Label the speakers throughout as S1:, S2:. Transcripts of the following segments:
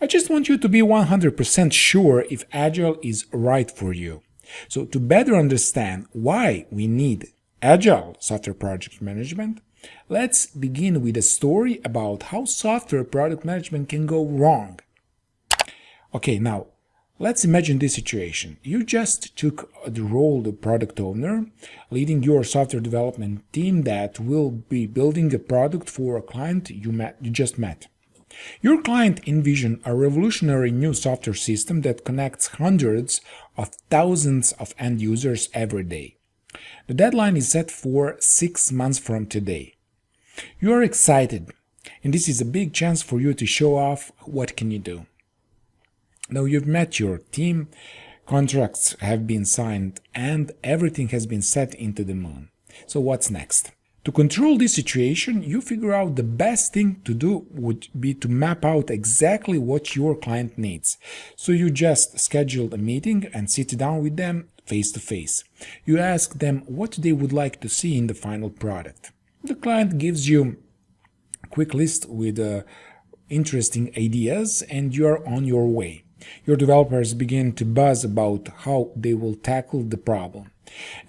S1: I just want you to be 100% sure if Agile is right for you. So to better understand why we need Agile software project management, let's begin with a story about how software product management can go wrong. Okay, now let's imagine this situation. You just took the role of product owner, leading your software development team that will be building a product for a client you just met. Your client envisioned a revolutionary new software system that connects hundreds of thousands of end users every day. The deadline is set for 6 months from today. You are excited, and this is a big chance for you to show off what can you do. Now you've met your team, contracts have been signed, and everything has been set into the moon. So what's next? To control this situation, you figure out the best thing to do would be to map out exactly what your client needs. So you just schedule a meeting and sit down with them face to face. You ask them what they would like to see in the final product. The client gives you a quick list with interesting ideas, and you are on your way. Your developers begin to buzz about how they will tackle the problem.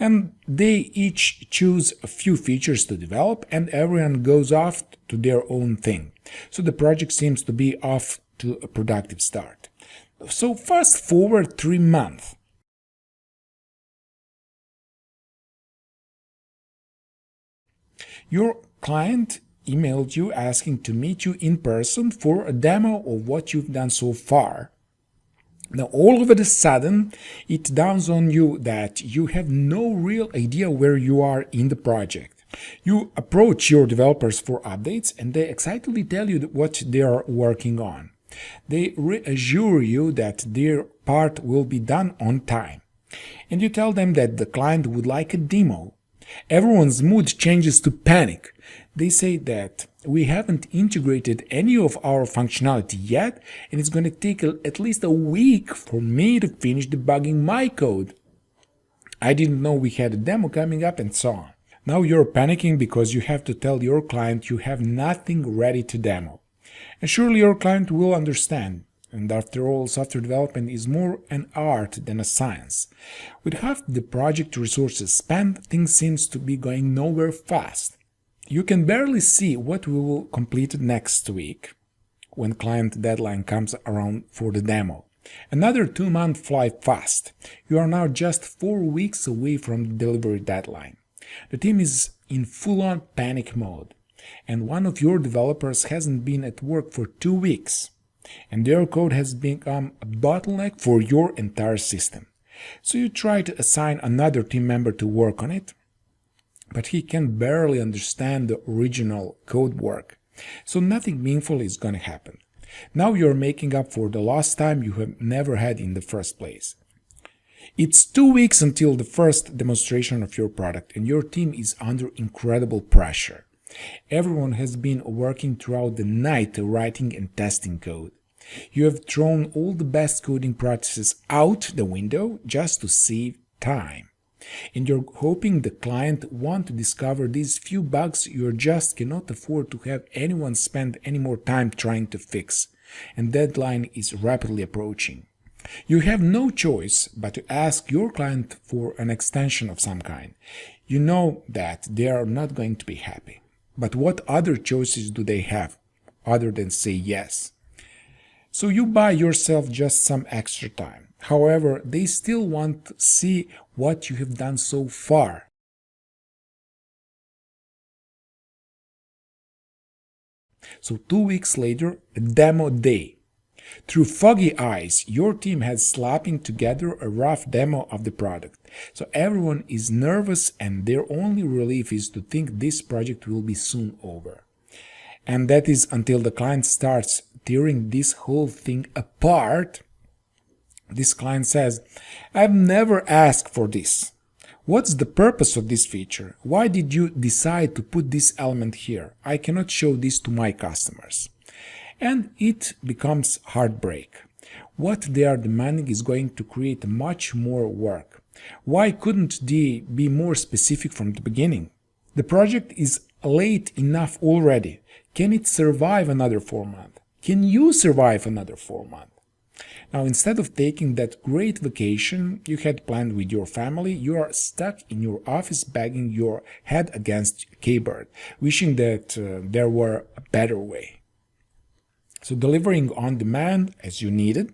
S1: And they each choose a few features to develop, and everyone goes off to their own thing. So the project seems to be off to a productive start. So fast forward 3 months. Your client emailed you asking to meet you in person for a demo of what you've done so far. Now, all of a sudden, it dawns on you that you have no real idea where you are in the project. You approach your developers for updates, and they excitedly tell you what they are working on. They reassure you that their part will be done on time. And you tell them that the client would like a demo. Everyone's mood changes to panic. They say that we haven't integrated any of our functionality yet, and it's going to take at least a week for me to finish debugging my code. I didn't know we had a demo coming up, and so on. Now you're panicking because you have to tell your client you have nothing ready to demo. And surely your client will understand. And after all, software development is more an art than a science. With half the project resources spent, things seems to be going nowhere fast. You can barely see what we will complete next week, when client deadline comes around for the demo. Another 2 months fly fast. You are now just 4 weeks away from the delivery deadline. The team is in full-on panic mode, and one of your developers hasn't been at work for 2 weeks, and their code has become a bottleneck for your entire system. So you try to assign another team member to work on it, but he can barely understand the original code work, so nothing meaningful is going to happen. Now you're making up for the lost time you have never had in the first place. It's 2 weeks until the first demonstration of your product, and your team is under incredible pressure. Everyone has been working throughout the night writing and testing code. You have thrown all the best coding practices out the window just to save time. And you're hoping the client won't discover these few bugs you just cannot afford to have anyone spend any more time trying to fix, and deadline is rapidly approaching. You have no choice but to ask your client for an extension of some kind. You know that they are not going to be happy. But what other choices do they have other than say yes? So you buy yourself just some extra time. However, they still want to see what you have done so far. So 2 weeks later, a demo day. Through foggy eyes, your team has slapping together a rough demo of the product. So everyone is nervous, and their only relief is to think this project will be soon over. And that is until the client starts tearing this whole thing apart. This client says, "I've never asked for this. What's the purpose of this feature? Why did you decide to put this element here? I cannot show this to my customers." And it becomes heartbreak. What they are demanding is going to create much more work. Why couldn't they be more specific from the beginning? The project is late enough already. Can it survive another 4 months? Can you survive another 4 months? Now, instead of taking that great vacation you had planned with your family, you are stuck in your office banging your head against a keyboard, wishing that there were a better way. So, delivering on demand as you need it,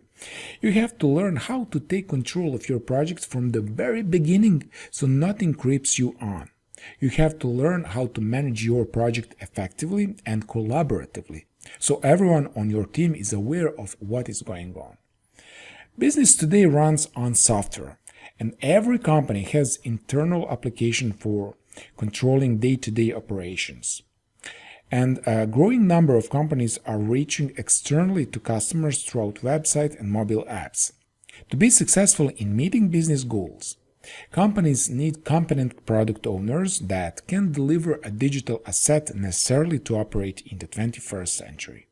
S1: you have to learn how to take control of your project from the very beginning so nothing creeps you on. You have to learn how to manage your project effectively and collaboratively, so everyone on your team is aware of what is going on. Business today runs on software, and every company has internal application for controlling day-to-day operations. And a growing number of companies are reaching externally to customers throughout website and mobile apps. To be successful in meeting business goals, companies need competent product owners that can deliver a digital asset necessarily to operate in the 21st century.